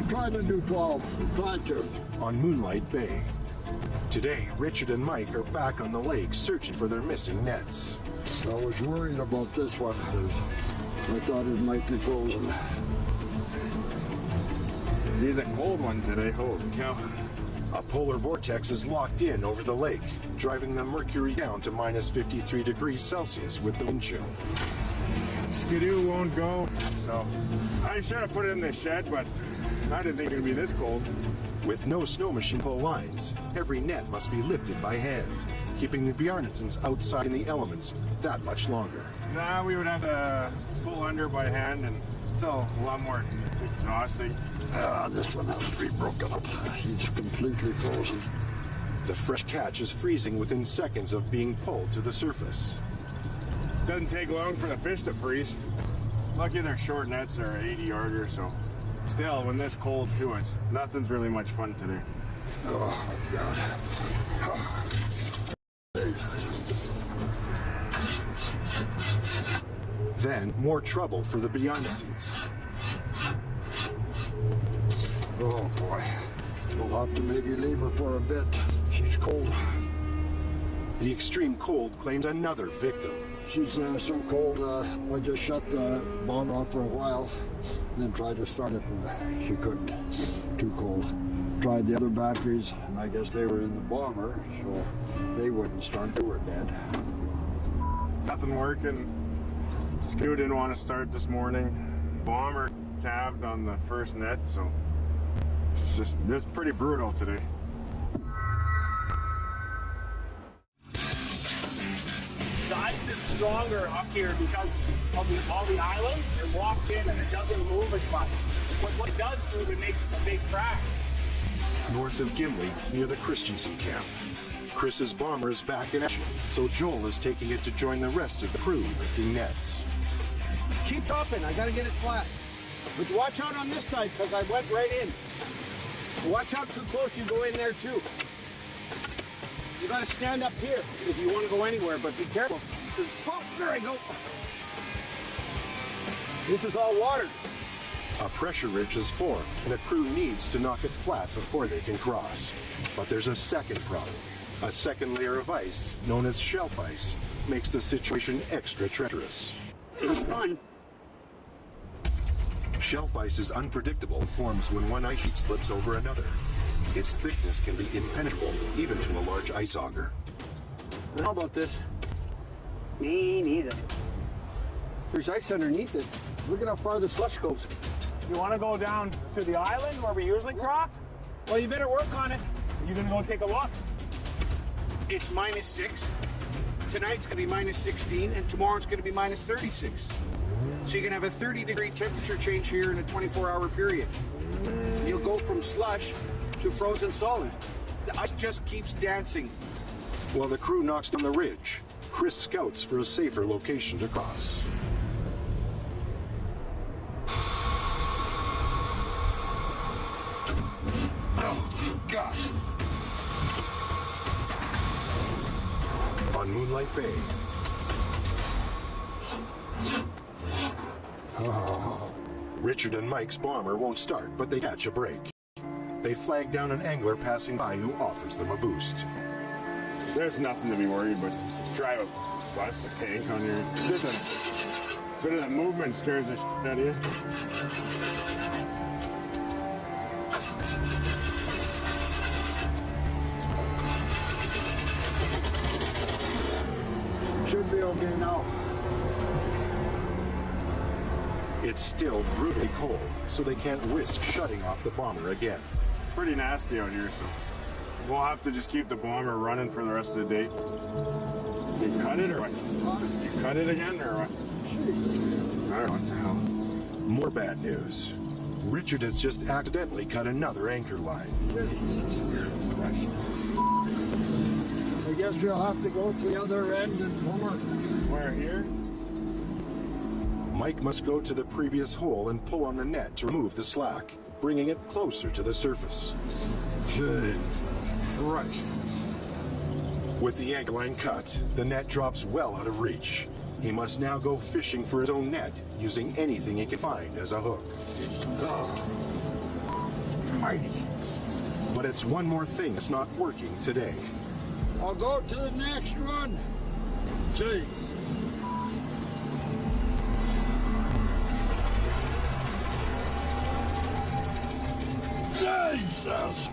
I'm trying to do 12. I'm trying to. On Moonlight Bay. Today, Richard and Mike are back on the lake searching for their missing nets. I was worried about this one. I thought it might be frozen. He's a cold one today, holy cow. A polar vortex is locked in over the lake, driving the mercury down to minus 53 degrees Celsius with the wind chill. Skidoo won't go, so I should have put it in the shed, but I didn't think it would be this cold. With no snow machine pull lines, every net must be lifted by hand, keeping the Bjarnasons outside in the elements that much longer. Nah, we would have to pull under by hand, and it's a lot more exhausting. This one has to be broken up. He's completely frozen. The fresh catch is freezing within seconds of being pulled to the surface. Doesn't take long for the fish to freeze. Lucky their short nets are 80-yarder, so still, when this cold too, it's nothing's really much fun today. Oh, my God. Then, more trouble for the Bjarnasons. Oh, boy. We'll have to maybe leave her for a bit. She's cold. The extreme cold claims another victim. She's so cold, I just shut the bomber off for a while, then tried to start it, and she couldn't. Too cold. Tried the other batteries, and I guess they were in the bomber, so they wouldn't start. They were dead. Nothing working. Skidoo didn't want to start this morning. Bomber calved on the first net, so it's pretty brutal today. The ice is stronger up here because of all the islands. It walks in and it doesn't move as much. What it does move, it makes a big crack. North of Gimli, near the Christensen camp. Chris's bomber is back in action, so Joel is taking it to join the rest of the crew lifting nets. Keep dropping, I gotta get it flat. But watch out on this side, because I went right in. Watch out too close, you go in there too. You gotta stand up here if you want to go anywhere, but be careful. Oh, there I go. This is all water. A pressure ridge is formed, and the crew needs to knock it flat before they can cross. But there's a second problem. A second layer of ice, known as shelf ice, makes the situation extra treacherous. It's fun. Shelf ice is unpredictable and forms when one ice sheet slips over another. Its thickness can be impenetrable, even to a large ice auger. I don't know about this. Me neither. There's ice underneath it. Look at how far the slush goes. You want to go down to the island where we usually cross? Well, you better work on it. You gonna go take a look? It's -6. Tonight's gonna be -16, and tomorrow's gonna be -36. So you can have a 30-degree temperature change here in a 24-hour period. You'll go from slush to frozen solid. The ice just keeps dancing. While the crew knocks down the ridge, Chris scouts for a safer location to cross. Oh, God. On Moonlight Bay. Richard and Mike's bomber won't start, but they catch a break. They flag down an angler passing by who offers them a boost. There's nothing to be worried, but drive a bus, a tank on your... Just a bit of that movement scares the shit out of you. Should be okay now. It's still brutally cold, so they can't risk shutting off the bomber again. Pretty nasty out here, so we'll have to just keep the bomber running for the rest of the day. You cut it or what? You cut it again or what? I don't know what the hell. More bad news. Richard has just accidentally cut another anchor line. I guess we'll have to go to the other end and lower. Where, here? Mike must go to the previous hole and pull on the net to remove the slack, bringing it closer to the surface. Right. With the anchor line cut, the net drops well out of reach. He must now go fishing for his own net, using anything he can find as a hook. almighty. But it's one more thing that's not working today. I'll go to the next one. See. Jesus!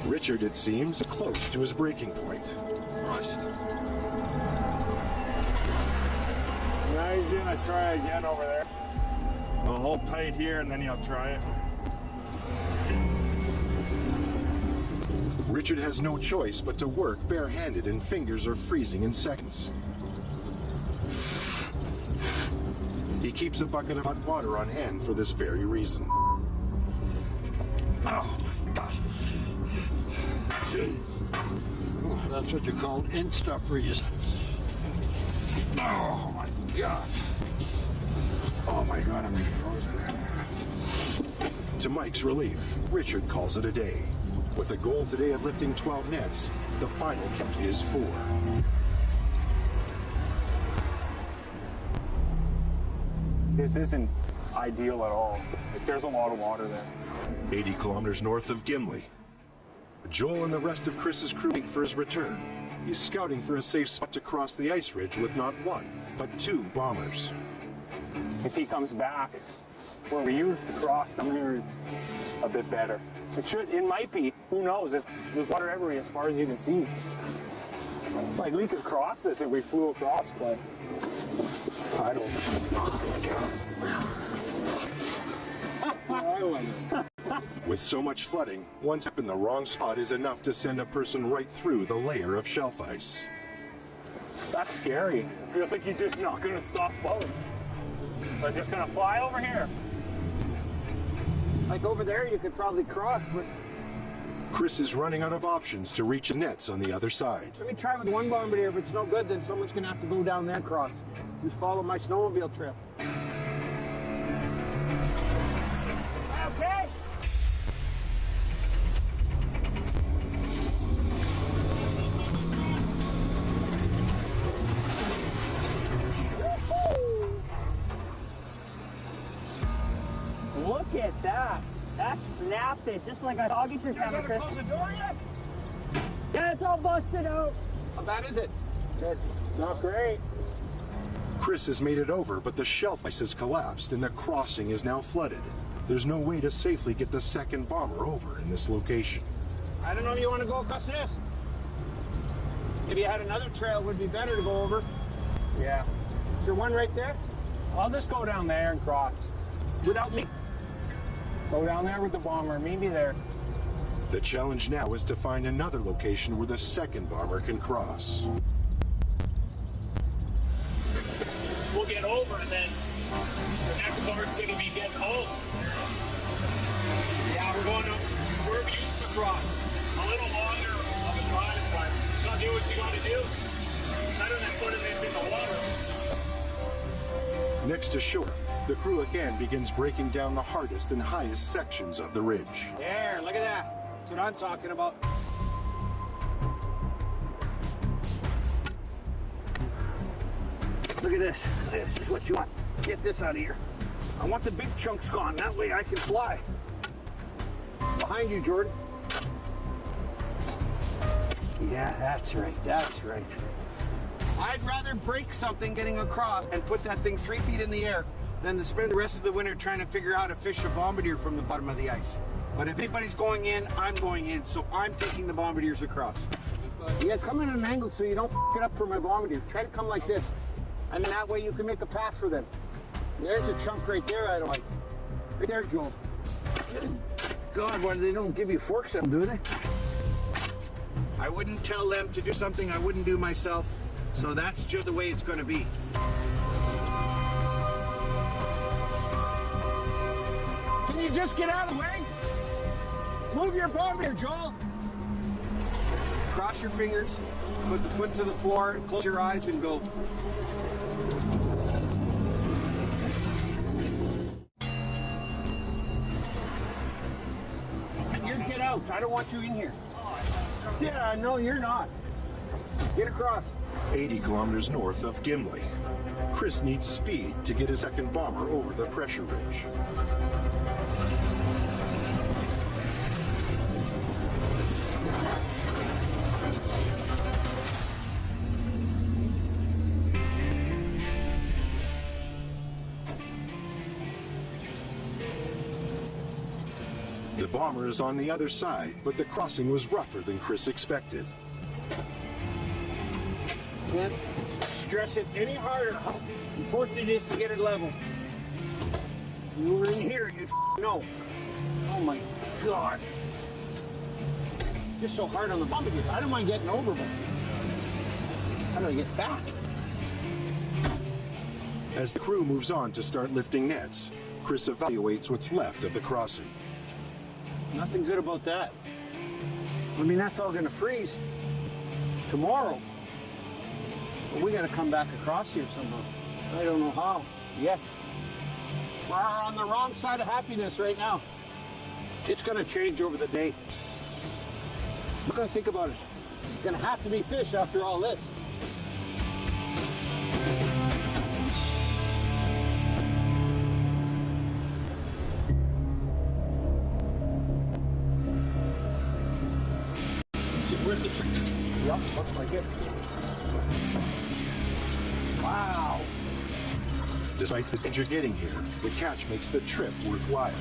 Richard, it seems, close to his breaking point. Now he's gonna try again over there. I'll hold tight here and then he'll try it. Richard has no choice but to work barehanded, and fingers are freezing in seconds. He keeps a bucket of hot water on hand for this very reason. Oh my God. Oh, that's what you call insta-freeze. Oh my God. Oh my God, I'm frozen. To Mike's relief, Richard calls it a day. With a goal today of lifting 12 nets, the final count is 4. This isn't ideal at all. There's a lot of water there. 80 kilometers north of Gimli. Joel and the rest of Chris's crew wait for his return. He's scouting for a safe spot to cross the ice ridge with not one, but 2 bombers. If he comes back, where we used to cross them here, it's a bit better. It might be, who knows, if there's water everywhere as far as you can see. Like, we could cross this if we flew across, but I don't know. With so much flooding, one step in the wrong spot is enough to send a person right through the layer of shelf ice. That's scary. Feels like you're just not going to stop falling. But just going to fly over here. Like over there, you could probably cross, but Chris is running out of options to reach his nets on the other side. let me try with one bombardier. If it's no good, then someone's going to have to go down there and cross. Just follow my snowmobile trail. Okay. Look at that. That snapped it just like a doggy trick. You gotta close the door yet? Yeah, it's all busted out. How bad is it? It's not great. Chris has made it over, but the shelf ice has collapsed and the crossing is now flooded. There's no way to safely get the second bomber over in this location. I don't know if you want to go across this. If you had another trail, it would be better to go over. Yeah. Is there one right there? I'll just go down there and cross. Without me? Go down there with the bomber. Meet me there. The challenge now is to find another location where the second bomber can cross. We'll get over and then the next part's going to be getting home. Yeah, we're going to, we're used to cross. A little longer of a drive, but you gotta do what you gotta do. Better than putting this in the water. Next to shore, the crew again begins breaking down the hardest and highest sections of the ridge. There, look at that. That's what I'm talking about. Look at this. This is what you want. Get this out of here. I want the big chunks gone. That way I can fly. Behind you, Jordan. Yeah, that's right. That's right. I'd rather break something getting across and put that thing 3 feet in the air than to spend the rest of the winter trying to figure out how to fish a bombardier from the bottom of the ice. But if anybody's going in, I'm going in, so I'm taking the bombardiers across. Yeah, come in at an angle so you don't f it up for my bombardier. Try to come like this, and then that way you can make a path for them. There's a chunk right there I don't like. Right there, Joel. God, why they don't give you forks on, do they? I wouldn't tell them to do something I wouldn't do myself, so that's just the way it's going to be. Can you just get out of the way? Move your bombardier, Joel. Cross your fingers, put the foot to the floor, close your eyes, and go. You get out. I don't want you in here. Yeah, no, you're not. Get across. 80 kilometers north of Gimli. Chris needs speed to get his second bomber over the pressure ridge. The bomber is on the other side, but the crossing was rougher than Chris expected. Can't stress it any harder how important it is to get it level. You were in here, you'd know. Oh my God. Just so hard on the bump again. I don't mind getting over, but how do I get back? As the crew moves on to start lifting nets, Chris evaluates what's left of the crossing. Nothing good about that. I mean, that's all gonna freeze tomorrow. But we gotta come back across here somehow. I don't know how yet. We're on the wrong side of happiness right now. It's gonna change over the day. I'm gonna think about it. It's gonna have to be fish after all this. Where's the tree? Yep, looks like it. Wow. Despite the danger getting here, the catch makes the trip worthwhile.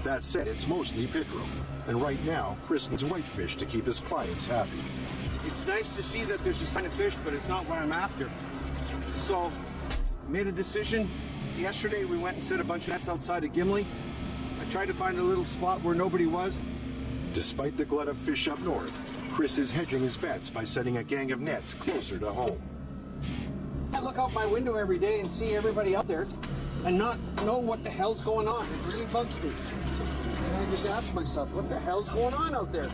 That said, it's mostly pickerel, and right now, Chris needs whitefish to keep his clients happy. It's nice to see that there's a sign of fish, but it's not what I'm after. So, made a decision. Yesterday, we went and set a bunch of nets outside of Gimli. I tried to find a little spot where nobody was. Despite the glut of fish up north, Chris is hedging his bets by setting a gang of nets closer to home. I look out my window every day and see everybody out there and not know what the hell's going on. It really bugs me. And I just ask myself, what the hell's going on out there?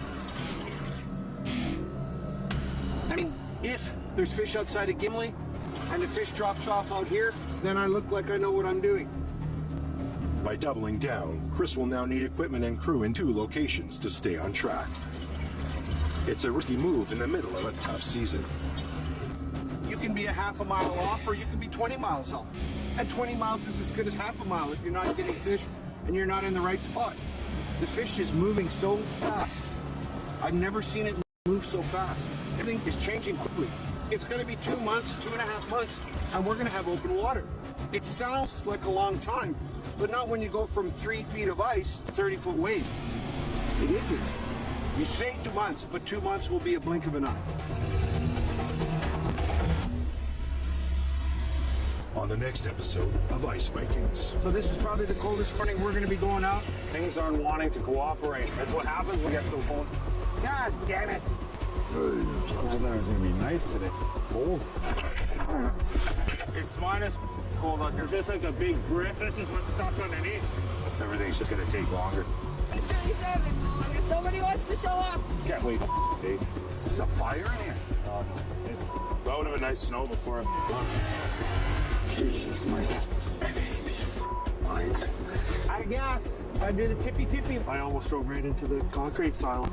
I mean, if there's fish outside of Gimli and the fish drops off out here, then I look like I know what I'm doing. By doubling down, Chris will now need equipment and crew in 2 locations to stay on track. It's a risky move in the middle of a tough season. You can be a half a mile off, or you can be 20 miles off. And 20 miles is as good as half a mile if you're not getting fish and you're not in the right spot. The fish is moving so fast. I've never seen it move so fast. Everything is changing quickly. It's going to be 2 months, 2.5 months, and we're going to have open water. It sounds like a long time, but not when you go from 3 feet of ice to 30-foot wave. It isn't. You say 2 months, but 2 months will be a blink of an eye. On the next episode of Ice Vikings. So this is probably the coldest morning we're going to be going out. Things aren't wanting to cooperate. That's what happens when we get so cold. God damn it. I thought it was going to be nice today. Cold. It's minus cold out here. Just like a big brick. This is what's stuck underneath. Everything's just going to take longer. It's 37. I guess nobody wants to show up. Can't wait. Hey, there's a fire in here. That would have been nice to know before. Jesus, Mike. I hate these lines. I guess. I do the tippy-tippy. I almost drove right into the concrete silo.